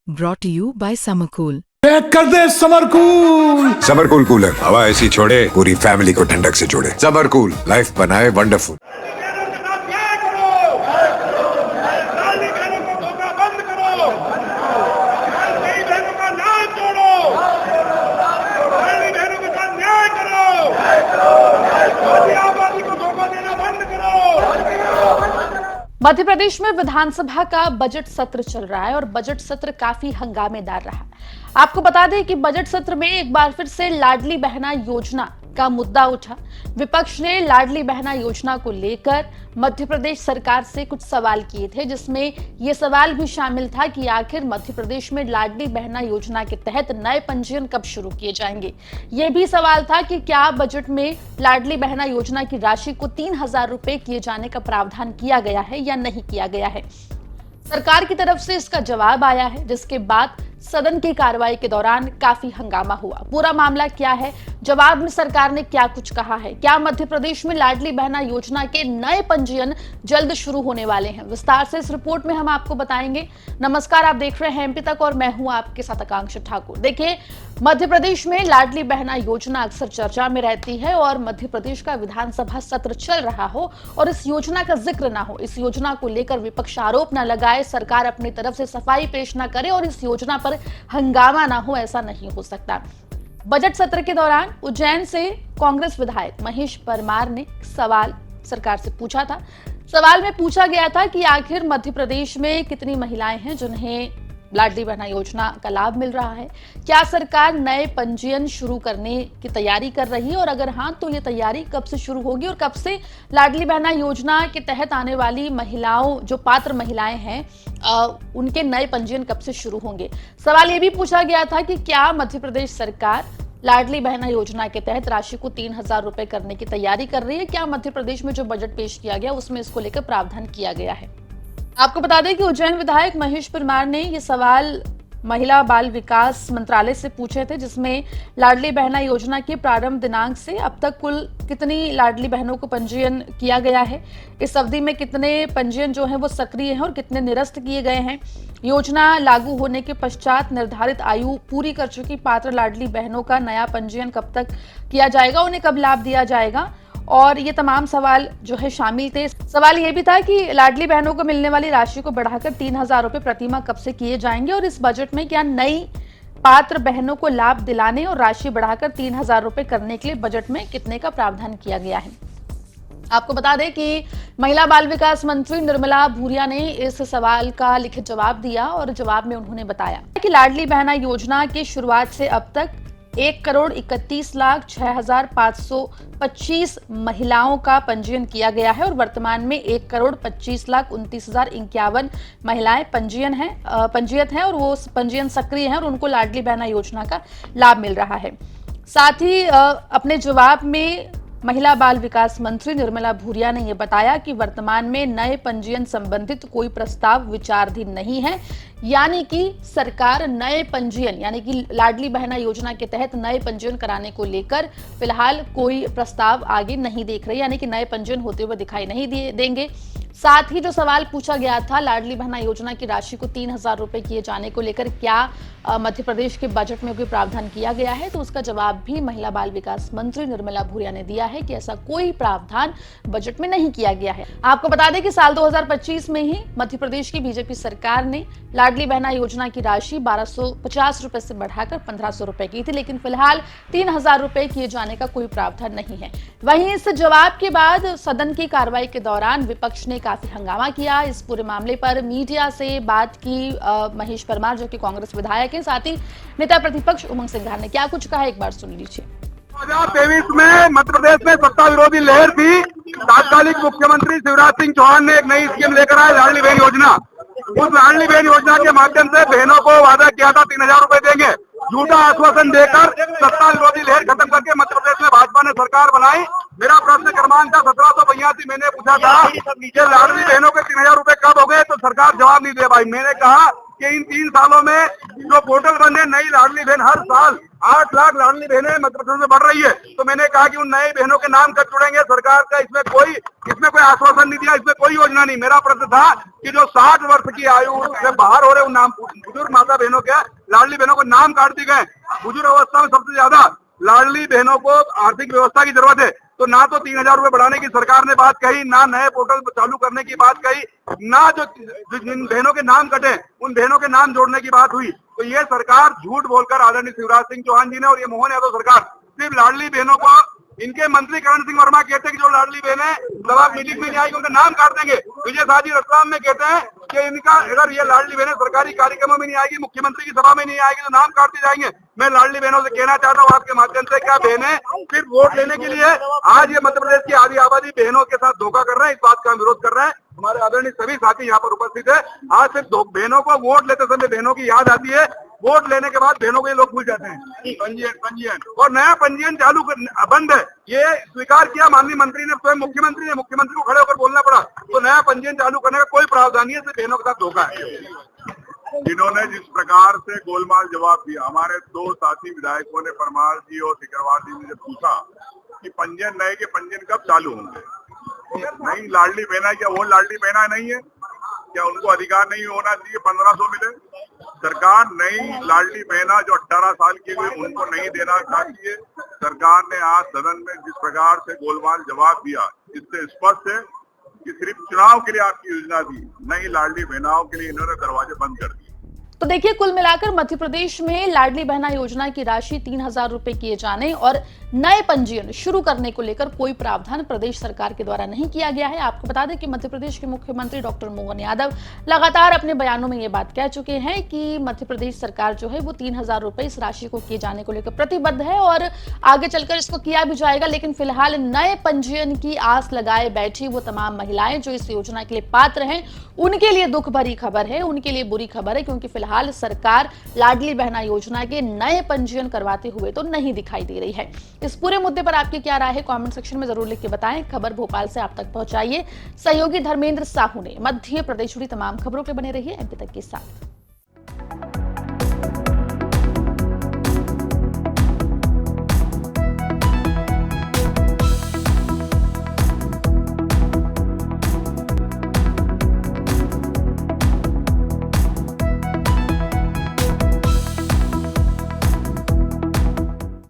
brought to you by Summercool. Pack कर दे summer cool. Summer cool cooler हवा ऐसी छोड़े पूरी फैमिली को ठंडक से जोड़े। समरकूल लाइफ बनाए वंडरफुल। मध्य प्रदेश में विधानसभा का बजट सत्र चल रहा है और बजट सत्र काफी हंगामेदार रहा। आपको बता दें कि बजट सत्र में एक बार फिर से लाडली बहना योजना का मुद्दा उठा। विपक्ष ने लाडली बहना योजना को लेकर मध्य प्रदेश सरकार से कुछ सवाल किए थे, जिसमें यह सवाल भी शामिल था कि आखिर मध्य प्रदेश में लाडली बहना योजना के तहत नए पंजीयन कब शुरू किए जाएंगे। यह भी सवाल था कि क्या बजट में लाडली बहना योजना की राशि को 3,000 रुपए किए जाने का प्रावधान किया गया है या नहीं किया गया है। सरकार की तरफ से इसका जवाब आया है, जिसके बाद सदन की कार्रवाई के दौरान काफी हंगामा हुआ। पूरा मामला क्या है, जवाब में सरकार ने क्या कुछ कहा है, क्या मध्य प्रदेश में लाडली बहना योजना के नए पंजीयन जल्द शुरू होने वाले हैं, विस्तार से इस रिपोर्ट में हम आपको बताएंगे। नमस्कार, आप देख रहे हैं एमपी तक और मैं हूं आपके साथ आकांक्षा ठाकुर। देखिए, मध्य प्रदेश में लाडली बहना योजना अक्सर चर्चा में रहती है और मध्य प्रदेश का विधानसभा सत्र चल रहा हो और इस योजना का जिक्र ना हो, इस योजना को लेकर विपक्ष आरोप न लगाए, सरकार अपनी तरफ से सफाई पेश न करे और इस योजना पर हंगामा ना हो, ऐसा नहीं हो सकता। बजट सत्र के दौरान उज्जैन से कांग्रेस विधायक महेश परमार ने सवाल सरकार से पूछा था। सवाल में पूछा गया था कि आखिर मध्य प्रदेश में कितनी महिलाएं हैं जिन्हें लाडली बहना योजना का लाभ मिल रहा है, क्या सरकार नए पंजीयन शुरू करने की तैयारी कर रही है और अगर हाँ तो ये तैयारी कब से शुरू होगी और कब से लाडली बहना योजना के तहत आने वाली महिलाओं, जो पात्र महिलाएं हैं, उनके नए पंजीयन कब से शुरू होंगे। सवाल ये भी पूछा गया था कि क्या मध्य प्रदेश सरकार लाडली बहना योजना के तहत राशि को 3,000 रुपए करने की तैयारी कर रही है, क्या मध्य प्रदेश में जो बजट पेश किया गया उसमें इसको लेकर प्रावधान किया गया है। आपको बता दें कि उज्जैन विधायक महेश परमार ने ये सवाल महिला बाल विकास मंत्रालय से पूछे थे, जिसमें लाडली बहना योजना के प्रारंभ दिनांक से अब तक कुल कितनी लाडली बहनों को पंजीयन किया गया है, इस अवधि में कितने पंजीयन जो हैं वो सक्रिय हैं और कितने निरस्त किए गए हैं। योजना लागू होने के पश्चात निर्धारित आयु पूरी कर चुकी पात्र लाडली बहनों का नया पंजीयन कब तक किया जाएगा, उन्हें कब लाभ दिया जाएगा, और ये तमाम सवाल जो है शामिल थे। सवाल ये भी था कि लाडली बहनों को मिलने वाली राशि को बढ़ाकर 3,000 रुपए प्रतिमाह कब से किए जाएंगे और इस बजट में क्या नई पात्र बहनों को लाभ दिलाने और राशि बढ़ाकर 3,000 रुपए करने के लिए बजट में कितने का प्रावधान किया गया है। आपको बता दें कि महिला बाल विकास मंत्री निर्मला भूरिया ने इस सवाल का लिखित जवाब दिया और जवाब में उन्होंने बताया कि लाडली बहना योजना की शुरुआत से अब तक 1,31,06,525 महिलाओं का पंजीयन किया गया है और वर्तमान में 1,25,29,051 महिलाएं पंजीयत हैं और वो पंजीयन सक्रिय हैं और उनको लाडली बहना योजना का लाभ मिल रहा है। साथ ही अपने जवाब में महिला बाल विकास मंत्री निर्मला भूरिया ने यह बताया कि वर्तमान में नए पंजीयन संबंधित कोई प्रस्ताव विचाराधीन नहीं है, यानी कि सरकार नए पंजीयन यानी कि लाडली बहना योजना के तहत नए पंजीयन कराने को लेकर फिलहाल कोई प्रस्ताव आगे नहीं देख रही, यानी कि नए पंजीयन होते हुए दिखाई नहीं देंगे। साथ ही जो सवाल पूछा गया था लाडली बहना योजना की राशि को 3,000 रुपए किए जाने को लेकर क्या मध्य प्रदेश के बजट में कोई प्रावधान किया गया है, तो उसका जवाब भी महिला बाल विकास मंत्री निर्मला भूरिया ने दिया है कि ऐसा कोई प्रावधान बजट में नहीं किया गया है। आपको बता दें कि साल 2025 में ही मध्य प्रदेश की बीजेपी सरकार ने लाडली बहना योजना की राशि 1,250 रुपए से बढ़ाकर 1,500 रुपए की थी, लेकिन फिलहाल 3,000 रुपए किए जाने का कोई प्रावधान नहीं है। वहीं इस जवाब के बाद सदन की कार्रवाई के दौरान विपक्ष ने काफी हंगामा किया। इस पूरे मामले पर मीडिया से बात की महेश परमार, जो कि कांग्रेस विधायक हैं, साथ ही नेता प्रतिपक्ष उमंग सिंघार ने क्या कुछ कहा, एक बार सुन लीजिए। 2023 में मध्य प्रदेश में सत्ता विरोधी लहर थी। तात्कालिक मुख्यमंत्री शिवराज सिंह चौहान ने एक नई स्कीम लेकर आए, लाडली बहन योजना। उस लाडली बहन योजना के माध्यम से बहनों को वादा किया था 3,000 रुपए देंगे। झूठा आश्वासन देकर सत्ता विरोधी लहर खत्म करके मध्य प्रदेश में भाजपा ने सरकार बनाई। मेरा प्रश्न क्रमांक था 1782, मैंने पूछा था कि लाडली बहनों के 3,000 रुपए कब हो गए, तो सरकार जवाब नहीं दे पाई। मैंने कहा कि इन 3 सालों में जो पोर्टल बने, नई लाडली बहन हर साल 8 लाख लाडली बहनें मध्य प्रदेश में बढ़ रही है। तो मैंने कहा कि उन नई बहनों के नाम कब जुड़ेंगे? सरकार का इसमें कोई आश्वासन नहीं दिया, इसमें कोई योजना नहीं। मेरा प्रश्न था कि जो 60 वर्ष की आयु से बाहर हो रहे उन नाम बुजुर्ग माता बहनों के लाडली बहनों को नाम काट दिए गए। बुजुर्ग अवस्था में सबसे ज्यादा लाडली बहनों को आर्थिक व्यवस्था की जरूरत है। तो ना तो 3,000 रुपए बढ़ाने की सरकार ने बात कही, ना नए पोर्टल चालू करने की बात कही, ना जो जिन बहनों के नाम कटे उन बहनों के नाम जोड़ने की बात हुई। तो ये सरकार झूठ बोलकर आदरणीय शिवराज सिंह चौहान जी ने और ये मोहन यादव सरकार सिर्फ लाडली बहनों को, इनके मंत्री करण सिंह वर्मा कहते हैं कि जो लाडली बहनें जब आप मीटिंग में नहीं आएगी उनका नाम काट देंगे। विजय शाह जी रतलाम में कहते हैं कि इनका अगर ये लाडली बहनें सरकारी कार्यक्रमों में नहीं आएगी, मुख्यमंत्री की सभा में नहीं आएगी तो नाम काटते जाएंगे। मैं लाडली बहनों से कहना चाहता हूँ आपके माध्यम से, क्या बहनें सिर्फ वोट लेने के लिए आज ये मध्य प्रदेश की आधी आबादी बहनों के साथ धोखा कर रहे हैं? इस बात का हम विरोध कर रहे हैं। हमारे आदरणीय सभी साथी यहाँ पर उपस्थित है। आज सिर्फ बहनों को वोट लेते समय बहनों की याद आती है, वोट लेने के बाद बहनों को ये लोग भूल जाते हैं। पंजीयन और नया पंजीयन चालू बंद है, ये स्वीकार किया माननीय मंत्री ने, स्वयं मुख्यमंत्री ने। मुख्यमंत्री को खड़े होकर बोलना पड़ा। तो नया पंजीयन चालू करने का कोई प्रावधान नहीं है, सिर्फ बहनों के साथ धोखा है। जिन्होंने जिस प्रकार से गोलमाल जवाब दिया, हमारे 2 साथी विधायकों ने, परमार जी और सिकरवार जी ने जब पूछा कि पंजीयन नए के पंजीयन कब चालू होंगे, नहीं लाडली बहना, क्या वो लाडली बहना नहीं है? क्या उनको अधिकार नहीं होना चाहिए 1500 मिले? सरकार नई लाडली बहना जो 18 साल की हुई उनको नहीं देना चाहिए। सरकार ने आज सदन में जिस प्रकार से गोलमाल जवाब दिया, इससे स्पष्ट है कि सिर्फ चुनाव के लिए आपकी योजना थी, नई लाडली बहनाओं के लिए इन्होंने दरवाजे बंद कर दिए। तो देखिए, कुल मिलाकर मध्य प्रदेश में लाडली बहना योजना की राशि 3,000 रुपए किए जाने और नए पंजीयन शुरू करने को लेकर कोई प्रावधान प्रदेश सरकार के द्वारा नहीं किया गया है। आपको बता दें कि मध्य प्रदेश के मुख्यमंत्री डॉक्टर मोहन यादव लगातार अपने बयानों में ये बात कह चुके हैं कि मध्य प्रदेश सरकार जो है वो 3,000 रुपए इस राशि को किए जाने को लेकर प्रतिबद्ध है और आगे चलकर इसको किया भी जाएगा। लेकिन फिलहाल नए पंजीयन की आस लगाए बैठी वो तमाम महिलाएं जो इस योजना के लिए पात्र हैं, उनके लिए दुख भरी खबर है, उनके लिए बुरी खबर है, क्योंकि फिलहाल सरकार लाडली बहना योजना के नए पंजीयन करवाते हुए तो नहीं दिखाई दे रही है। इस पूरे मुद्दे पर आपकी क्या राय है, कमेंट सेक्शन में जरूर लिख के बताएं। खबर भोपाल से आप तक पहुंचाइए। सहयोगी धर्मेंद्र साहू ने मध्य प्रदेश जुड़ी तमाम खबरों के बने रहिए एमपी तक के साथ।